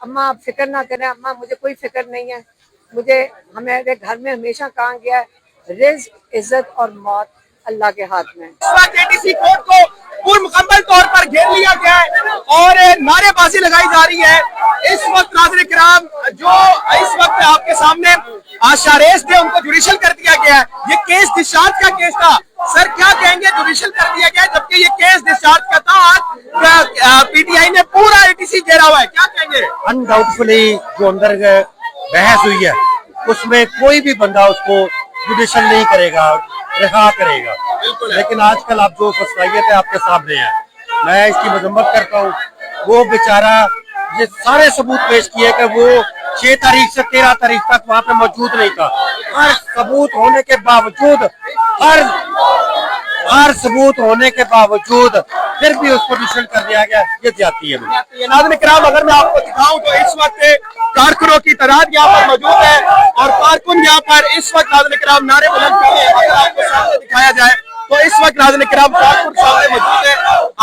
अम्मा आप फिक्र ना करें, अम्मा मुझे कोई फिक्र नहीं है, मुझे हमारे घर में हमेशा कहा गया है रिज्क, इज्जत और मौत अल्लाह के हाथ में। इस वक्त एटीसी कोर्ट को पूर्ण मुकम्मल तौर पर घेर लिया गया है और नारेबाजी लगाई जा रही है। इस वक्त नाज़रीन किराम जो इस वक्त आपके सामने शारेस थे उनको जुडिशल कर दिया गया है। ये केस डिस्चार्ज का केस था। सर क्या कहेंगे, जुडिशल कर दिया गया जबकि ये केस डिस्चार्ज का था। आज पीटीआई ने पूरा एटीसी घेरा हुआ है, क्या कहेंगे? अनडाउटफुली जो अंदर बहस हुई है उसमें कोई भी बंदा उसको जुडिशल नहीं करेगा, रिहा करेगा, लेकिन आजकल आप जो फसाइयत है आपके सामने है, मैं इसकी मजम्मत करता हूँ। वो बेचारा ये सारे सबूत पेश किए कि वो 6 तारीख से 13 तारीख तक वहाँ पे मौजूद नहीं था। हर सबूत होने के बावजूद हर सबूत होने के बावजूद फिर भी उसको डिसमिस कर दिया गया। ये ज्यादती है। नाज़रीन किराम अगर मैं आपको दिखाऊं तो इस वक्त कारकुनों की तादाद यहाँ पर मौजूद है और कारकुन यहाँ पर इस वक्त नाज़रीन किराम नारे बुलंद कर रहे हैं। अगर आपको सामने दिखाया जाए तो इस वक्त नाज़रीन किराम कारकुन सामने मौजूद है।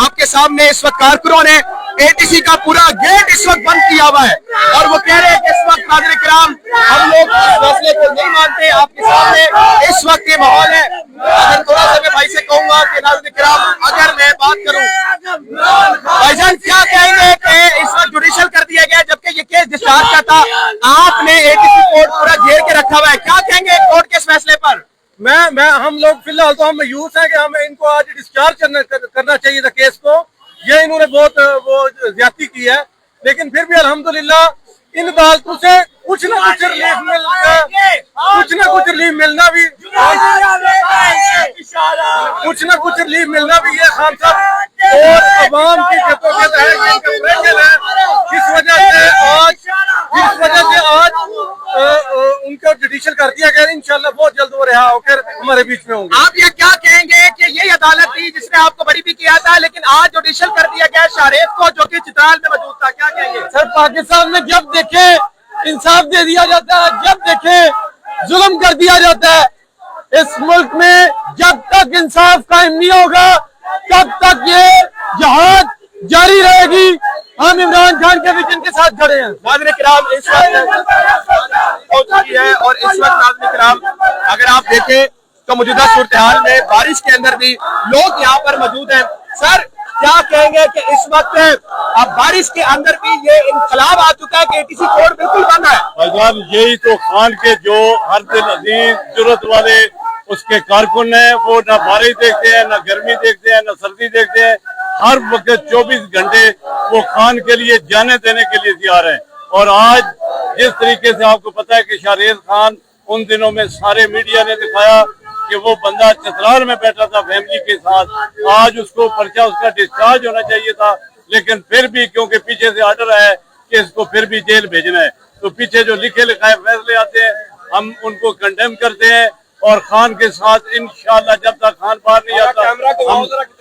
आपके सामने इस वक्त कारकुनों ने एटीसी का पूरा गेट इस वक्त बंद किया हुआ है और वो कह रहे हैं कि इस वक्त नाज़रीन किराम हम लोग इस फैसले को नहीं मानते। आपके सामने इस वक्त ये माहौल है। अगर थोड़ा सा मैं भाई से कहूंगा कि नाज़रीन किराम अगर मैं बात करूं भाईजान क्या कहेंगे कि इस वक्त जुडिशल कर दिया गया जबकि ये केस डिस्चार्ज का था, आपने एटीसी कोर्ट पूरा घेर के रखा हुआ है, क्या कहेंगे कोर्ट के इस फैसले पर? मैं हम लोग फिलहाल तो हम मायूस हैं कि हमें इनको आज डिस्चार्ज करना चाहिए था केस को। ये इन्होंने बहुत वो ज्यादती की है, लेकिन फिर भी अल्हम्दुलिल्लाह इन अदालतों से कुछ ना कुछ रिलीफ मिलना भी ये खान साहब और अवाम की जद्दोजहद है, जिस वजह से आज उनको जुडिशल कर दिया गया। इंशाल्लाह बहुत जल्द वो रिहा होकर हमारे बीच में होंगे। आप ये क्या कहेंगे कि यही अदालत थी जिसने आपको बरी भी किया था लेकिन आज जुडिशल कर दिया गया शारेफ को जो कि चित्राल में मौजूद था, क्या कहेंगे? सर पाकिस्तान में जब देखे इंसाफ दे दिया जाता है, जब देखे जुल्म कर दिया जाता है। इस मुल्क में जब तक इंसाफ कायम नहीं होगा तब तक ये जहाद जारी रहेगी। हम इमरान खान के विजन के साथ खड़े हैं। नाज़रीन किराम इस वक्त हो चुकी है और इस वक्त नाज़रीन किराम अगर आप देखें तो मौजूदा सूरत हाल में बारिश के अंदर भी लोग यहाँ पर मौजूद हैं। सर क्या कहेंगे कि इस वक्त अब बारिश के अंदर भी ये इनकलाब आ चुका है कि एटीसी कोर्ट बिल्कुल बंद है? भाईजान यही तो खान के जो हर दिल अजीज जरूरत वाले उसके कारकुन है, वो ना बारिश देखते हैं, ना गर्मी देखते हैं, ना सर्दी देखते हैं। हर वक्त 24 घंटे वो खान के लिए जाने देने के लिए तैयार है। और आज जिस तरीके से आपको पता है कि शाहरेज खान उन दिनों में सारे मीडिया ने दिखाया कि वो बंदा चतराल में बैठा था फैमिली के साथ, आज उसको पर्चा उसका डिस्चार्ज होना चाहिए था, लेकिन फिर भी क्योंकि पीछे से ऑर्डर है कि इसको फिर भी जेल भेजना है, तो पीछे जो लिखे लिखाए फैसले आते हैं हम उनको कंडेम करते हैं। और खान के साथ इंशाल्लाह जब तक खान बाहर नहीं आता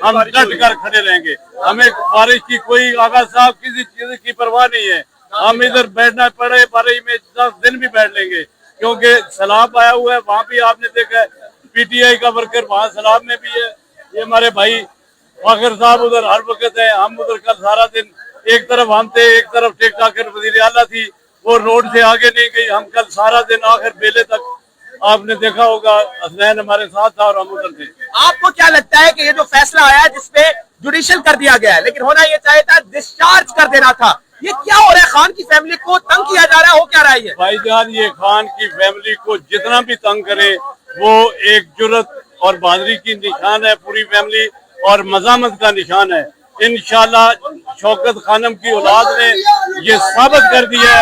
हम डट कर खड़े रहेंगे। हमें बारिश की कोई आगा साहब किसी चीज की परवाह नहीं है। हम इधर बैठना पड़े बारिश में 10 दिन भी बैठ लेंगे क्योंकि सैलाब आया हुआ है। वहाँ भी आपने देखा है पीटीआई का वर्कर वहाँ सैलाब में भी है। ये हमारे भाई फाखर साहब उधर हर वक्त है, हम उधर कल सारा दिन एक तरफ हम थे, एक तरफ टिकटॉक वज़ीर आला थी, वो रोड से आगे नहीं गई। हम कल सारा दिन आखिर बेले तक आपने देखा होगा हसनैन हमारे साथ था और हम उधर थे। आपको क्या लगता है कि ये जो फैसला आया जिसपे जुडिशल कर दिया गया है लेकिन होना ये चाहिए था डिस्चार्ज कर देना था, ये क्या हो रहा है? खान की फैमिली को तंग किया जा रहा है, हो क्या रहा है? भाईजान ये खान की फैमिली को जितना भी तंग करे वो एक जुर्रत और बहादुरी की निशान है पूरी फैमिली और मज़ामत का निशान है। इंशाल्लाह शौकत खानम की औलाद ने ये साबित कर दिया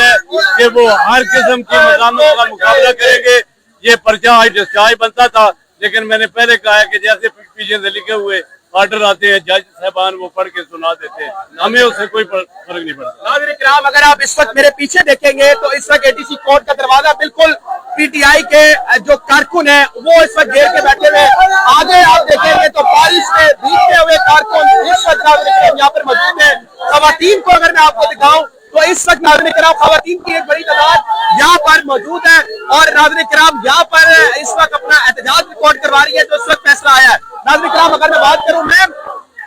है कि वो हर किस्म की मज़ामत का मुकाबला करेंगे। ये पर्चा आज डिस्चार्ज बनता था लेकिन मैंने पहले कहा है कि जैसे पीछे से लिखे हुए ऑर्डर आते हैं जज साहबान वो पढ़ के सुना देते हैं, हमें उससे कोई फर्क नहीं पड़ता। नाज़रीन किराम अगर आप इस वक्त मेरे पीछे देखेंगे तो इस वक्त एटीसी कोर्ट का दरवाजा बिल्कुल पीटीआई के जो कारकुन है वो इस वक्त घेर के बैठे हुए। आगे आप देखेंगे तो बारिश में भीगते हुए कारकुन इस वक्त यहाँ पर मौजूद है। खवातीन को अगर मैं आपको दिखाऊं तो इस वक्त नाज़रीन किराम खवातीन की एक बड़ी तादाद यहाँ पर मौजूद है और नाज़रीन किराम यहाँ पर इस वक्त अपना एहतजाज रिकॉर्ड करवा रही है जो इस वक्त फैसला आया है। नाज़रीन किराम अगर मैं बात करूं मैं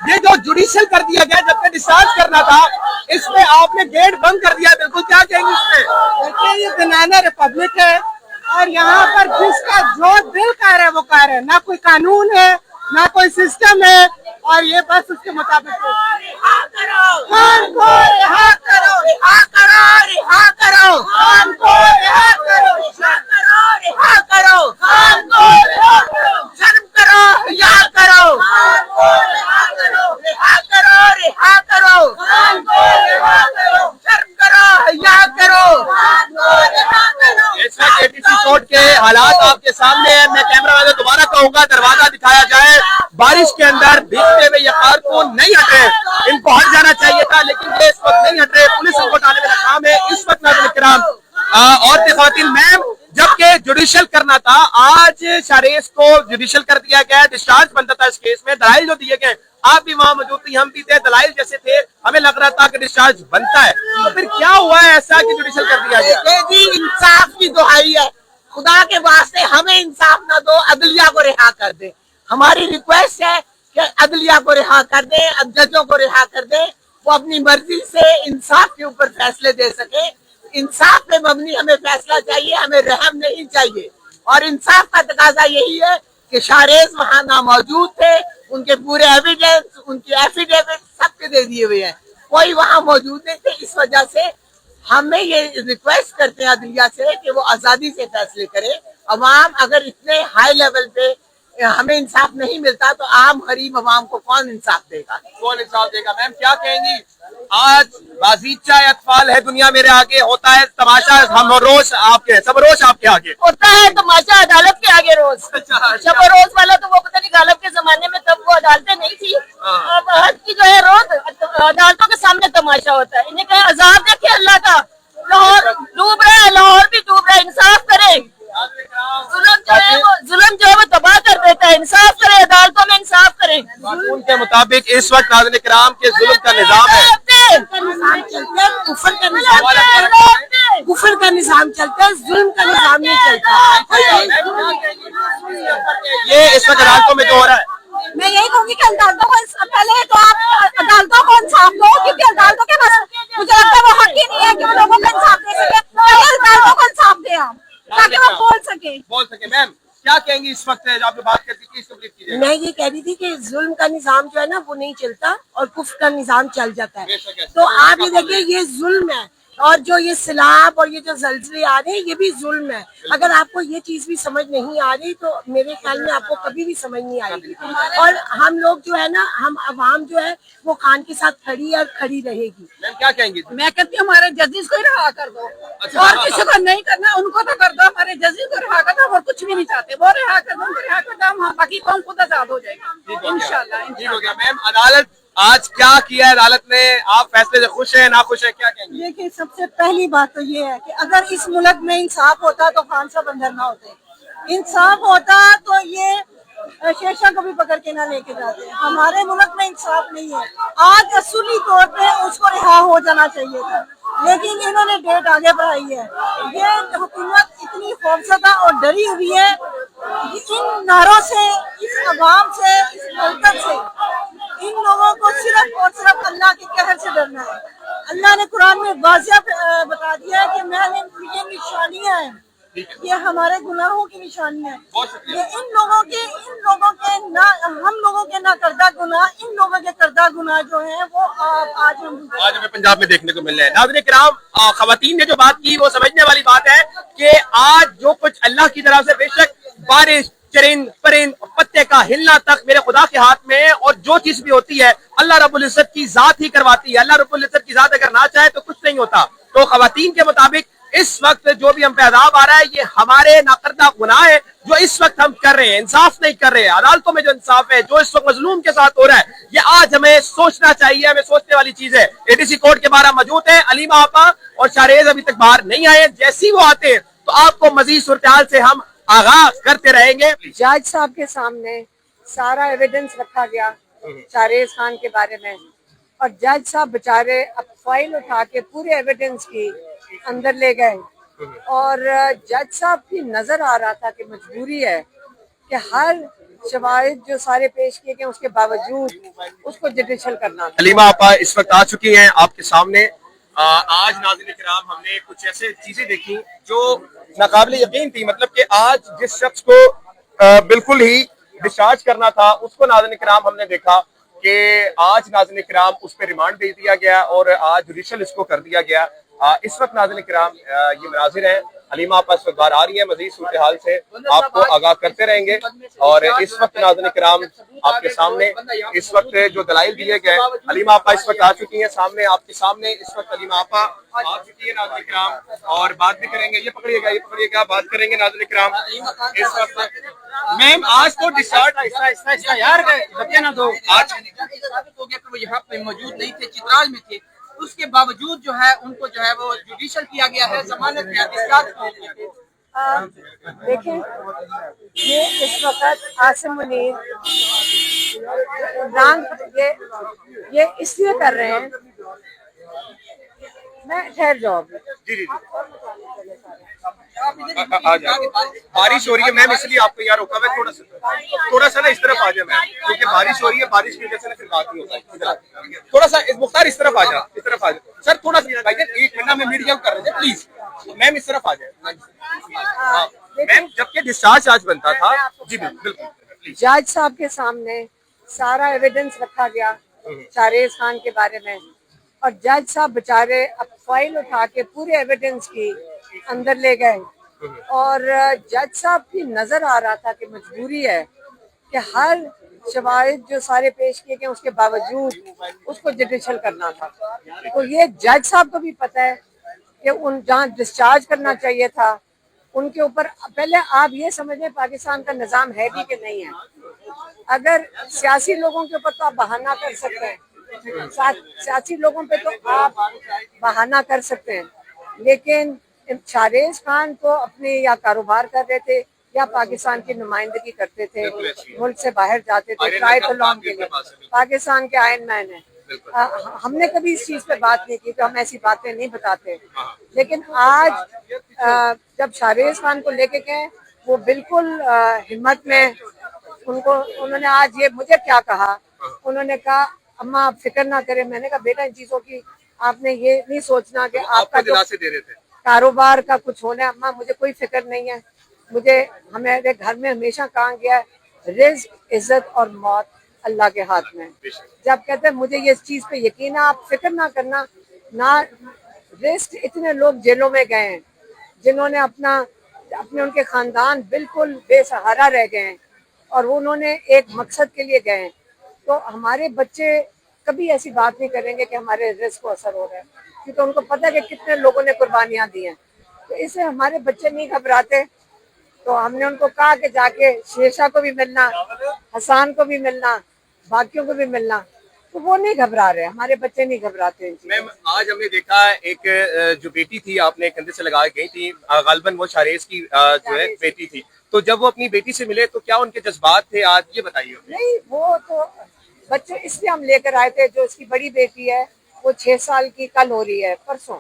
یہ جو जुडिशल कर दिया गया जबकि डिस्चार्ज करना था, इसमें आपने गेट बंद कर दिया, बिल्कुल क्या कहेंगे इसमें? देखिए ये बनाना रिपब्लिक है और यहाँ पर जिसका जो दिल कह रहा है वो कह रहा है, ना कोई कानून है ना कोई सिस्टम है, और ये बस उसके मुताबिक रिहा करो, खान को रिहा करो, रिहा करो, रिहा करो, खान को रिहा करो, रिहा करो, रिहा करो, खान को रिहा करो, शर्म करो, रिहा करो, खान को रिहा करो, रिहा करो, रिहा करो, खान को रिहा करो, शर्म करो, रिहा करो, खान को रिहा करो। इस वक्त एटीसी कोर्ट के हालात आपके सामने है। मैं कैमरा वाले दोबारा कहूंगा दरवाजा दिखाया जाए। बारिश के अंदर भीगते हुए ये कारकुन नहीं हट रहे, इनको हट जाना चाहिए था, लेकिन ये इस वक्त नहीं हट रहे। पुलिस इनको उठाने में नाकाम है। इस वक्त नाज़रीन किराम औरतें ख़वातीन मैम, जबकि जुडिशल करना था, आज शारेस को जुडिशल कर दिया गया, डिस्चार्ज बनता था इस केस में। दलाइल जो दिए गए, आप भी वहां मौजूद थी, हम भी थे, दलाइल जैसे थे, हमें लग रहा था कि डिस्चार्ज बनता है, तो फिर क्या हुआ है ऐसा कि जुडिशल कर दिया गया? देखिए जी, इंसाफ की दुहाई है, खुदा के वास्ते हमें इंसाफ ना दो, अदलिया को रिहा कर दे। हमारी रिक्वेस्ट है कि अदलिया को रिहा कर दे, जजों को रिहा कर दे, वो अपनी मर्जी से इंसाफ के ऊपर फैसले दे सके। इंसाफ पे मबनी हमें फैसला चाहिए, हमें रहम नहीं चाहिए। और इंसाफ का तकाजा यही है कि शारेज वहाँ ना मौजूद थे, उनके पूरे एविडेंस, उनके एफिडेविट सबके दे दिए हुए हैं, कोई वहाँ मौजूद नहीं थे। इस वजह से हमें ये रिक्वेस्ट करते हैं अदलिया से कि वो आज़ादी से फैसले करे। अवाम अगर इतने हाई लेवल पे हमें इंसाफ नहीं मिलता तो आम गरीब अवाम को कौन इंसाफ देगा? कौन इंसाफ देगा? मैम क्या कहेंगी? आज बाजीचा अतफाल है दुनिया मेरे आगे, होता है तमाशा हम रोज आपके, सब रोज आपके आगे होता है तमाशा अदालत के आगे रोज। शब रोज वाला तो वो पता नहीं गालब के जमाने में तब वो अदालतें नहीं थी, अब हद की जो है रोज अदालतों के सामने तमाशा होता है। इन्हें कहे अजाब देखे अल्लाह का, लाहौर डूब रहा है, लाहौर भी डूब रहा है, इंसाफ करे। जुल्म जो है वो तबाह कर देता है, इंसाफ करे, अदालतों में इंसाफ करे। कानून के मुताबिक इस वक्त नाज़रीन किराम के जुल्म का निजाम है, कुफर का निजाम चलता है, जुल्म का निजाम नहीं चलता। ये इस वक्त अदालतों में जो हो रहा है, मैं यही कहूँगी कि अदालतों को पहले तो आप अदालतों को इंसाफ दो, क्योंकि अदालतों के पास मुझे लगता है वो हक ही नहीं है कि वो लोगों को इंसाफ दे सके। पहले अदालतों को इंसाफ दे आप, ताकि वो बोल सके। मैम क्या कहेंगी इस वक्त आप जो बात करती थी, इसको ब्रीफ कीजिए। मैं ये कह रही थी कि जुल्म का निजाम जो है ना वो नहीं चलता और कुफ्र का निजाम चल जाता है। तो आप ये देखिए, ये जुल्म है, और जो ये सैलाब और ये जो जलजले आ रहे हैं ये भी जुल्म है। अगर आपको ये चीज भी समझ नहीं आ रही तो मेरे ख्याल में आपको कभी भी समझ नहीं आएगी। और हम लोग जो है ना, हम अवाम जो है वो खान के साथ खड़ी और खड़ी रहेगी। मैम क्या कहेंगी? मैं कहती हूँ हमारे जजेस को ही रहा कर दो, और किसी को नहीं करना, उनको तो कर दो। हमारे जजेस को रहा कर दो, और कुछ भी नहीं चाहते, वो रहा कर दो, उनको रहा कर दो, हम बाकी कौन खुद आजाद हो जाएगा इंशाल्लाह। ठीक हो गया। मैम अदालत आज क्या किया है अदालत ने? आप फैसले से खुश हैं, ना खुश हैं, क्या कहेंगे? देखिए, सबसे पहली बात तो ये है कि अगर इस मुल्क में इंसाफ होता तो खान साहब अंदर ना होते। इंसाफ होता तो ये शेषा को भी पकड़ के ना लेके जाते। हमारे मुल्क में इंसाफ नहीं है। आज असूली तौर पे उसको रिहा हो जाना चाहिए था, लेकिन इन्होंने डेट आगे बढ़ाई है। ये हुकूमत इतनी खौफजदा और डरी हुई है इन नारों से, इस अवाम से, इस मलकत से। इन लोगों को सिर्फ और सिर्फ अल्लाह के कहर से डरना है। अल्लाह ने कुरान में वाज़िया बता दिया है कि मैंने ये निशानियां हैं, ये हमारे गुनाहों की निशानियां हैं। ये इन लोगों के ना, हम लोगों के ना करदा गुनाह, इन लोगों के करदा गुनाह जो हैं वो आज हमें पंजाब में देखने को मिल रहे हैं। नाज़रीन किराम, खवातीन ने जो बात की वो समझने वाली बात है कि आज जो कुछ अल्लाह की तरफ से, बेशक बारिश, चरिंद परिंद, पत्ते का हिलना तक मेरे खुदा के हाथ में है, और जो चीज भी होती है अल्लाह रब्बुल इज्जत की जात ही करवाती है। अल्लाह रब्बुल इज्जत की जात अगर ना चाहे तो कुछ नहीं होता। तो खवातीन के मुताबिक इस वक्त जो भी हम पे अजाब आ रहा है ये हमारे नाकर्दा गुनाह है जो इस वक्त हम कर रहे हैं। इंसाफ नहीं कर रहे हैं, अदालतों में जो इंसाफ है, जो इस वक्त मजलूम के साथ हो रहा है, ये आज हमें सोचना चाहिए, हमें सोचने वाली चीज है। एटीसी कोर्ट के बाहर मौजूद है अलीमा आपा और शारेज अभी तक बाहर नहीं आए। जैसे ही वो आते हैं तो आपको मजीद सूरत से हम आगाज करते रहेंगे। जज साहब के सामने सारा एविडेंस रखा गया शारेज खान के बारे में, और जज साहब बेचारे अब फाइल उठा के पूरे एविडेंस की अंदर ले गए, और जज साहब की नजर आ रहा था कि मजबूरी है कि हर शवाहिद जो सारे पेश किए गए उसके बावजूद उसको जुडिशल करना था। हलीमा आपा इस वक्त आ चुकी हैं आपके सामने। आज नाज़रीन किराम हमने कुछ ऐसे चीजें देखी जो नाकाबिले यकीन थी, मतलब कि आज जिस शख्स को बिल्कुल ही डिस्चार्ज करना था उसको नाज़रीन किराम हमने देखा कि आज नाज़रीन किराम उस पर रिमांड भेज दिया गया और आज जुडिशल इसको कर दिया गया। इस वक्त नाज़रीन किराम ये मनाजिर हैं, हलीमा आपा इस वक्त बाहर आ रही है, मजीद सूरत हाल से आपको आगाह करते रहेंगे। और इस वक्त नाज़रीन किराम आपके सामने इस वक्त जो दलाइल दिए गए, हलीमा आपा इस वक्त आ चुकी हैं सामने आपके सामने। इस वक्त हलीमा आपा आ चुकी है नाज़रीन किराम और बात भी करेंगे। ये पकड़िएगा, बात करेंगे नाज़रीन किराम इस वक्त। मैम आज तो डिस्चार्ज यार बच्चे ना दो आज साबित हो गया कि वो यहाँ पे मौजूद नहीं थे, चित्राल में थे, उसके बावजूद जो है उनको जो है वो जुडिशल किया गया है, जमानत में डिस्चार्ज किया गया। देखें, ये इस वक्त आसिम मुनीर इमरान ये इसलिए कर रहे हैं, मैं ठहर जाओ जी आ जाए। बारिश हो रही है मैम, इसलिए आपको यहाँ रोका हुआ है। थोड़ा सा ना इस तरफ आ जाए मैम, क्योंकि बारिश हो रही है, बारिश की वजह से ना फिर बात नहीं होता है। थोड़ा सा मुख्तार इस तरफ आ जाए, इस तरफ आ जाए सर, थोड़ा सा भाई एक मिनट में मीडिया कर रहे थे, प्लीज मैम इस तरफ आ जाए। मैम जबकि डिस्चार्ज आज बनता था जी बिल्कुल। जज साहब के सामने सारा एविडेंस रखा गया शाहरेज खान के बारे में, और जज साहब बेचारे अब फाइल उठा के पूरे एविडेंस की अंदर ले गए। और जज साहब की नजर आ रहा था कि मजबूरी है कि हर शवाहिद जो सारे पेश किए गए उसके बावजूद उसको जुडिशल करना था। तो ये जज साहब को भी पता है कि उन जहाँ डिस्चार्ज करना चाहिए था उनके ऊपर, पहले आप ये समझें पाकिस्तान का निज़ाम है भी कि नहीं है। अगर सियासी लोगों के ऊपर तो आप बहाना कर सकते हैं, सियासी लोगों पे तो आप बहाना कर सकते हैं, लेकिन शाहरेज खान को अपने या कारोबार कर रहे थे या पाकिस्तान की नुमाइंदगी करते थे, मुल्क से बाहर जाते थे ट्राई तो लॉन्ग के लिए, पाकिस्तान के आयन मैन है। हमने कभी इस चीज पे बात नहीं की, तो हम ऐसी बातें नहीं बताते। लेकिन आज जब शाहरेज खान को लेके गए, वो बिल्कुल हिम्मत में उन्होंने आज ये मुझे क्या कहा, उन्होंने कहा अम्मा आप फिक्र ना करें। मैंने कहा बेटा इन चीजों की आपने ये नहीं सोचना कि आपका जो दे रहे थे कारोबार का कुछ होना है। अम्मा मुझे कोई फिक्र नहीं है, हमारे घर में हमेशा कहा गया है रिज्क इज्जत और मौत अल्लाह के हाथ में। जब कहते हैं मुझे ये चीज पे यकीन है, आप फिक्र ना करना ना। रिस्क इतने लोग जेलों में गए हैं जिन्होंने अपने उनके खानदान बिल्कुल बेसहारा रह गए हैं और उन्होंने एक मकसद के लिए गए हैं। तो हमारे बच्चे कभी ऐसी बात नहीं करेंगे कि हमारे रिस्क को असर हो रहा है, क्योंकि उनको पता है कि कितने लोगों ने कुर्बानियां दी हैं। तो इससे हमारे बच्चे नहीं घबराते। तो हमने उनको कहा कि जाके शेषा को भी मिलना, हसान को भी मिलना, बाकियों को भी मिलना, तो वो नहीं घबरा रहे, हमारे बच्चे नहीं घबराते। मैम आज हमने देखा एक जो बेटी थी आपने कंधे से लगा गई थी, गालिबन वो शाहरेज की जो है बेटी थी, तो जब वो अपनी बेटी से मिले तो क्या उनके जज्बात थे आज, ये बताइए। नहीं, वो तो बच्चे इसलिए हम लेकर आए थे, जो उसकी बड़ी बेटी है वो 6 साल की, कल हो रही है, परसों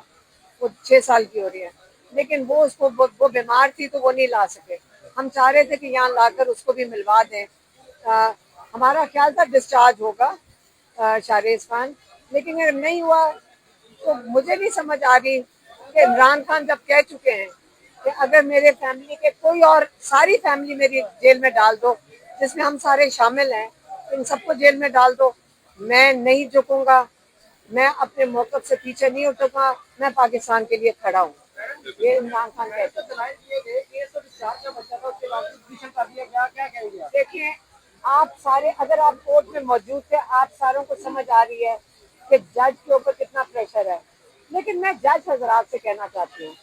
वो 6 साल की हो रही है, लेकिन वो बीमार थी तो वो नहीं ला सके। हम चाह रहे थे कि यहाँ लाकर उसको भी मिलवा दें। हमारा ख्याल था डिस्चार्ज होगा शाहरेज खान, लेकिन अगर नहीं हुआ तो मुझे नहीं समझ आ रही कि इमरान खान जब कह चुके हैं कि अगर मेरे फैमिली के कोई और सारी फैमिली मेरी जेल में डाल दो, जिसमें हम सारे शामिल हैं, इन सबको जेल में डाल दो, मैं नहीं झुकूंगा, मैं अपने मौक़िफ़ से पीछे नहीं उठूंगा, मैं पाकिस्तान के लिए खड़ा हूँ। ये इमरान खान कहते हैं। देखिए आप सारे, अगर आप कोर्ट में मौजूद थे, आप सारों को समझ आ रही है कि जज के ऊपर कितना प्रेशर है। लेकिन मैं जज हजरात से कहना चाहती हूँ,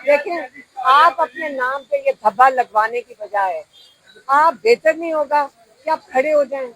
देखिए आप अपने नाम पे ये धब्बा लगवाने की बजाय आप बेहतर नहीं होगा कि आप खड़े हो जाएं,